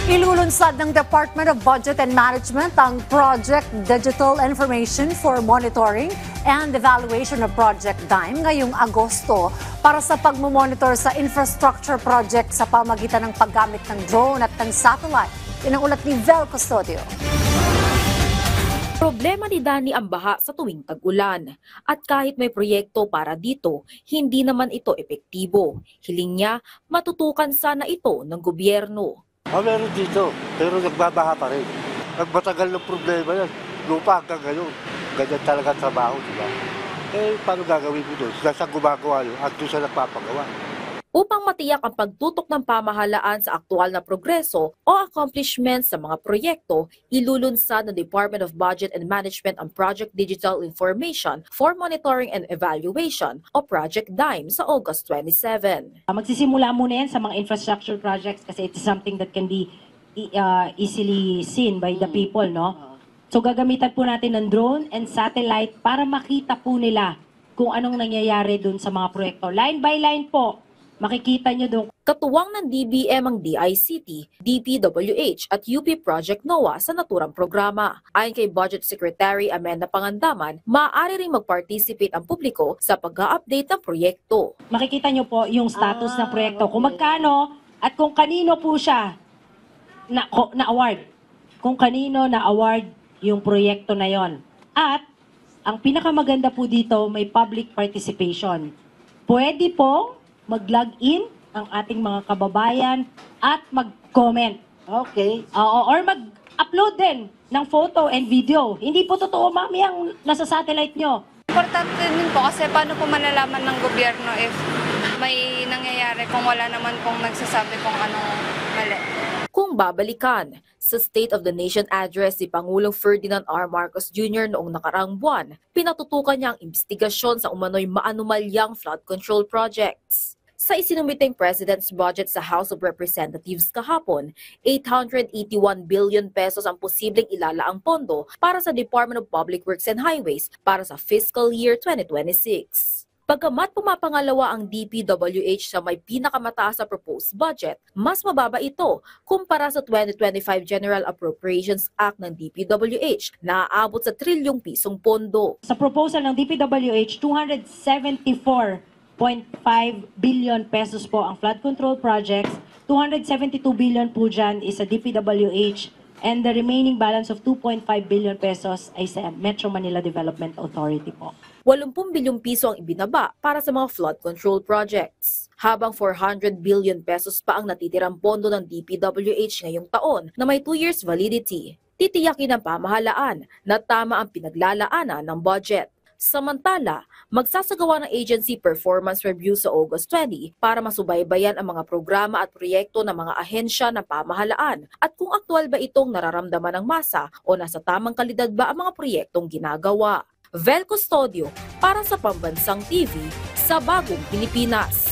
Ilulunsad ng Department of Budget and Management ang Project Digital Information for Monitoring and Evaluation of Project DIME ngayong Agosto para sa pagmomonitor sa infrastructure project sa pamagitan ng paggamit ng drone at ng satellite. Yan ang ulat ni Vel Custodio. Problema ni Danny ang baha sa tuwing tag-ulan. At kahit may proyekto para dito, hindi naman ito epektibo. Hiling niya, matutukan sana ito ng gobyerno. Meron dito, pero nagbabaha pa rin. Nagmatagal ng problema yan. Lupa hanggang ngayon. Ganyan talaga ang trabaho, di ba? Paano gagawin mo doon? Saan gumagawa yun? At doon sa nagpapagawa. Upang matiyak ang pagtutok ng pamahalaan sa aktual na progreso o accomplishments sa mga proyekto, ilulunsad ng Department of Budget and Management ang Project Digital Information for Monitoring and Evaluation o Project DIME sa August 27. Magsisimula muna yan sa mga infrastructure projects kasi it's something that can be easily seen by the people, no? So gagamitan po natin ng drone and satellite para makita po nila kung anong nangyayari dun sa mga proyekto. Line by line po. Makikita nyo doon. Katuwang ng DBM ang DICT, DPWH at UP Project NOAA sa naturang programa. Ayon kay Budget Secretary Amanda Pangandaman, maaari ring mag-participate ang publiko sa pag-update ng proyekto. Makikita nyo po yung status ng proyekto, kung magkano at kung kanino po siya na-award. Kung kanino na-award yung proyekto na yon. At ang pinakamaganda po dito, may public participation. Pwede po mag-log in ang ating mga kababayan at mag-comment. Okay. Or mag-upload din ng photo and video. Hindi po totoo, mami, ang nasa satellite nyo. Importante din po kasi paano po malalaman ng gobyerno if may nangyayari kung wala naman pong nagsasabi kung anong mali. Kung babalikan, sa State of the Nation address si Pangulong Ferdinand R. Marcos Jr. noong nakaraang buwan, pinatutukan niya ang investigasyon sa umano'y maanumalyang flood control projects. Sa isinumiteng President's Budget sa House of Representatives kahapon, 881 billion pesos ang posibleng ilalaang pondo para sa Department of Public Works and Highways para sa fiscal year 2026. Pagkamat pumapangalawa ang DPWH sa may pinakamataas sa proposed budget, mas mababa ito kumpara sa 2025 General Appropriations Act ng DPWH na aabot sa trilyong pisong pondo. Sa proposal ng DPWH, 274.5 billion pesos po ang flood control projects, 272 billion po dyan is sa DPWH, and the remaining balance of 2.5 billion pesos ay sa Metro Manila Development Authority po. 80 bilyong piso ang ibinaba para sa mga flood control projects. Habang 400 billion pesos pa ang natitirang pondo ng DPWH ngayong taon na may 2 years validity. Titiyakin ng pamahalaan na tama ang pinaglalaanan ng budget. Samantala, magsasagawa ng agency performance review sa August 20 para masubaybayan ang mga programa at proyekto ng mga ahensya ng pamahalaan at kung aktual ba itong nararamdaman ng masa o nasa tamang kalidad ba ang mga proyektong ginagawa. Vel Custodio para sa Pambansang TV sa Bagong Pilipinas.